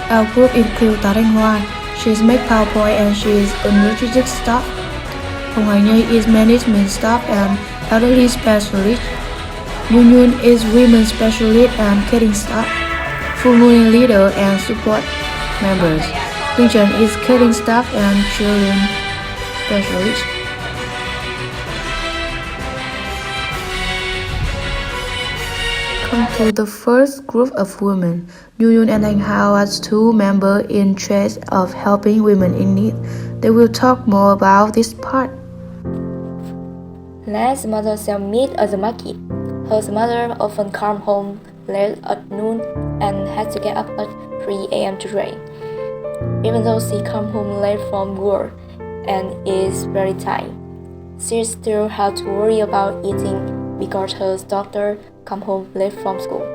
Our group includes Tạ Thanh Hoa. She is make PowerPoint and she is a logistic staff. Hồng Hải Nhi is management staff and elderly specialist. Yun Yun is women specialist and catering staff. Full Moon leader and support members. Clipchamp is catering staff and children specialist. Come to the first group of women. Yun Yun and Thanh Hao are two members in charge of helping women in need. They will talk more about this part. Let's mother sell meat at the market. Her mother often comes home late at noon and has to get up at 3 a.m. to train. Even though she comes home late from work and is very tired, she still has to worry about eating because her daughter comes home late from school.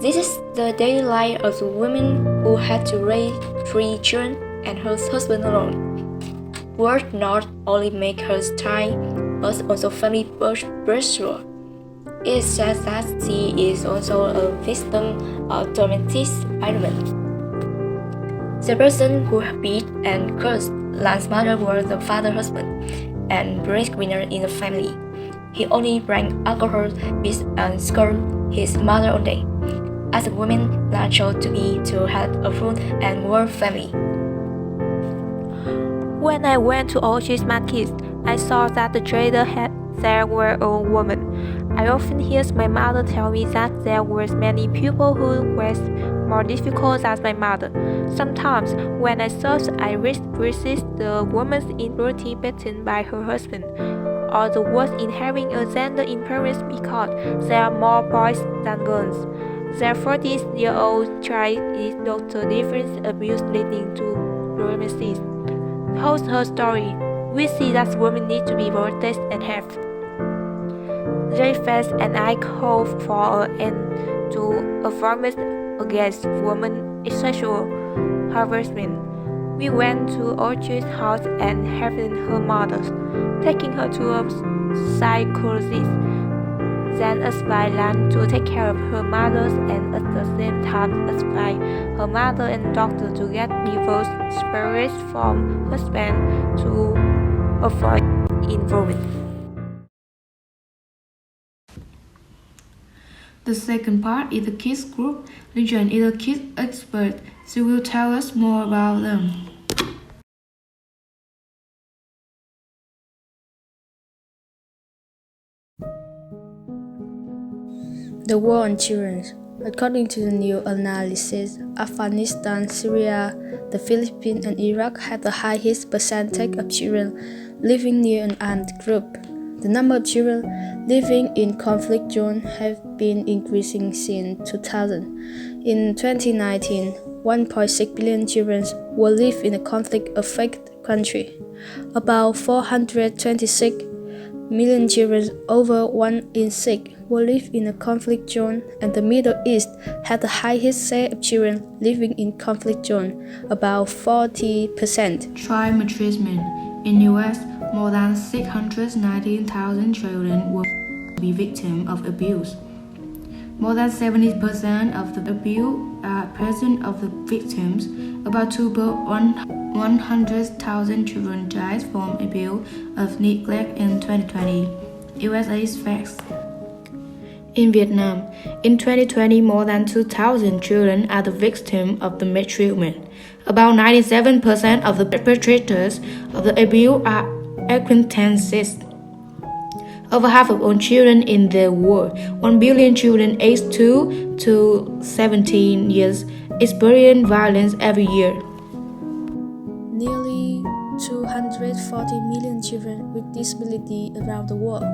This is the daily life of a woman who had to raise 3 children and her husband alone. Work not only make her tired, but also family pressure. It is said that she is also a victim of domestic violence. The person who beat and cursed Lan's mother was the father's husband and breadwinner in the family. He only drank alcohol, beat and scolded his mother all day. As a woman, Lan chose to have a full and warm family. When I went to Orchard's market, I saw that the trader there were all women. I often hear my mother tell me that there were many people who were more difficult than my mother. Sometimes, when I search, I resist the woman's inability beaten by her husband, or the worst in having a gender imbalance because there are more boys than girls. Their 40-year-old child is Dr. Difference abuse leading to pregnancies. Tells her story. We see that women need to be protected and helped. They face and I call for an end to violence against women sexual harassment. We went to Orchard's house and helped her mother, taking her to a psychologist, then asked Lan to take care of her mother and at the same time asked her mother and doctor to get divorce spirits from husband to avoid involvement. The second part is the kids group. Clipchamp is a kids expert. She will tell us more about them. The war on children. According to the new analysis, Afghanistan, Syria, the Philippines, and Iraq have the highest percentage of children living near an armed group. The number of children living in conflict zones have been increasing since 2000. In 2019, 1.6 billion children will live in a conflict-affected country. About 426 million children, over 1 in 6, will live in a conflict zone, and the Middle East has the highest share of children living in conflict zone, about 40%. Child maltreatment. In US, more than 619,000 children will be victims of abuse. More than 70% of the abuse are present of the victims. About 100,000 children died from abuse of neglect in 2020. USA's facts. In Vietnam, in 2020, more than 2,000 children are the victims of the maltreatment. About 97% of the perpetrators of the abuse are acquaintances. Over half of all children in the world, 1 billion children aged 2 to 17 years, experience violence every year. Nearly 240 million children with disability around the world,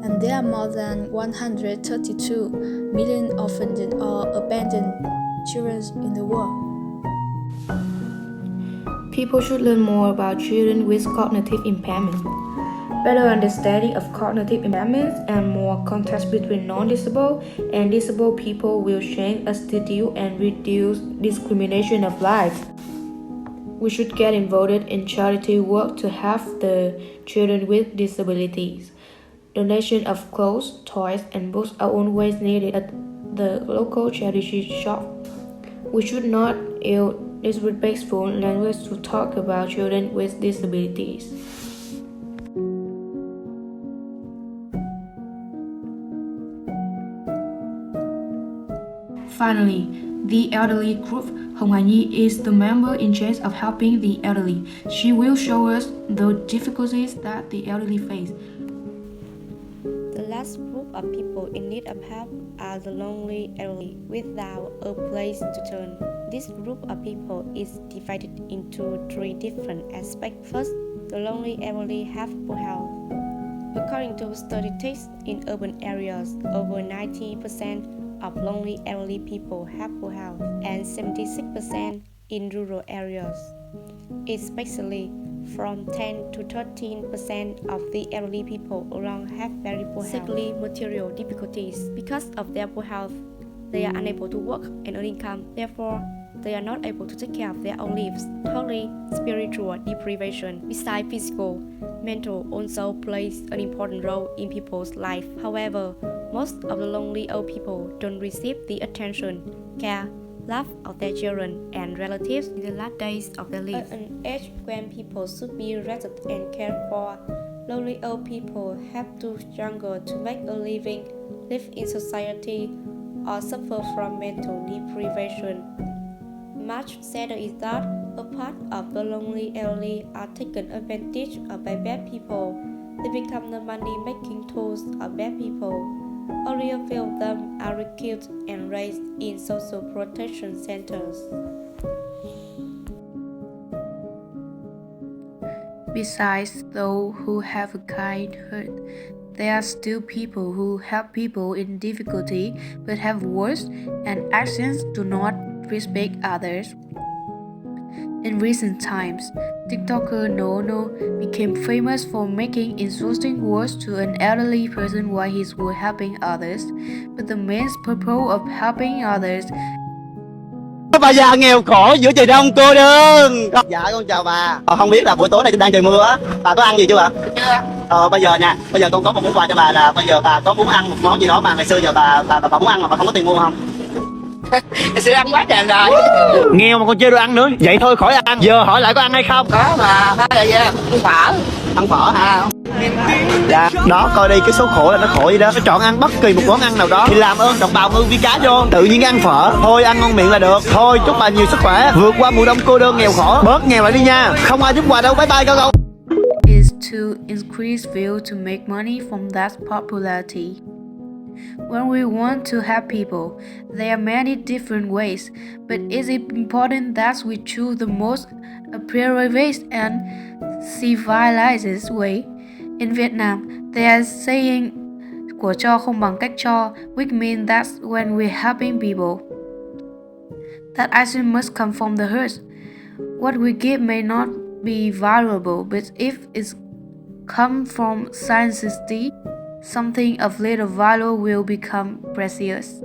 and there are more than 132 million orphaned or abandoned children in the world. People should learn more about children with cognitive impairment. Better understanding of cognitive impairments and more context between non-disabled and disabled people will change attitude and reduce discrimination of life. We should get involved in charity work to help the children with disabilities. Donation of clothes, toys, and books are always needed at the local charity shop. We should not use disrespectful language to talk about children with disabilities. Finally, the elderly group. Hồng Hà Nhi is the member in charge of helping the elderly. She will show us the difficulties that the elderly face. The last group of people in need of help are the lonely elderly without a place to turn. This group of people is divided into three different aspects. First, the lonely elderly have poor health. According to statistics in urban areas, over 90% of lonely elderly people have poor health, and 76% in rural areas. Especially from 10 to 13% of the elderly people around have very poor health. Secondly, material difficulties. Because of their poor health, they are unable to work and earn income. Therefore, they are not able to take care of their own lives. Thirdly, spiritual deprivation. Besides physical, mental also plays an important role in people's life. However, most of the lonely old people don't receive the attention, care, love of their children and relatives in the last days of their life. At an age when people should be rested and cared for, lonely old people have to struggle to make a living, live in society, or suffer from mental deprivation. Much sadder is that a part of the lonely elderly are taken advantage of by bad people. They become the money-making tools of bad people. Only a few of them are recruited and raised in social protection centers. Besides those who have a kind heart, there are still people who help people in difficulty but have words and actions do not respect others. In recent times, TikToker No became famous for making insulting words to an elderly person while he was helping others. But the main purpose of helping others. Bà già nghèo khổ giữa trời đông cô đơn. Dạ con chào bà. Không biết là buổi tối này đang trời mưa á, bà có ăn gì chưa ạ? Chưa. Bây giờ nha, bây giờ con có một món quà cho bà là bây giờ bà có muốn ăn một món gì đó mà ngày xưa giờ bà muốn ăn mà bà không có tiền mua không? Sẽ ăn quá trời rồi. Nghèo mà còn chưa được ăn nữa. Vậy thôi khỏi ăn. Giờ hỏi lại có ăn hay không? Có mà. Hay là ăn phở. Ăn phở hả? Dạ. Đó coi đi, cái số khổ là nó khổ vậy đó. Nó chọn ăn bất kỳ một món ăn nào đó thì làm ơn đọc bào ngư vi cá vô. Tự nhiên ăn phở. Thôi ăn ngon miệng là được. Thôi chúc bà nhiều sức khỏe. Vượt qua mùa đông cô đơn nghèo khổ. Bớt nghèo lại đi nha. Không ai giúp quà đâu. Bye bye câu. Is to increase views to make money from that popularity. When we want to help people, there are many different ways, but is it important that we choose the most appropriate and civilized way? In Vietnam, they are saying của cho không bằng cách cho, which means that when we're helping people, that action must come from the heart. What we give may not be valuable, but if it's come from sincerity, something of little value will become precious.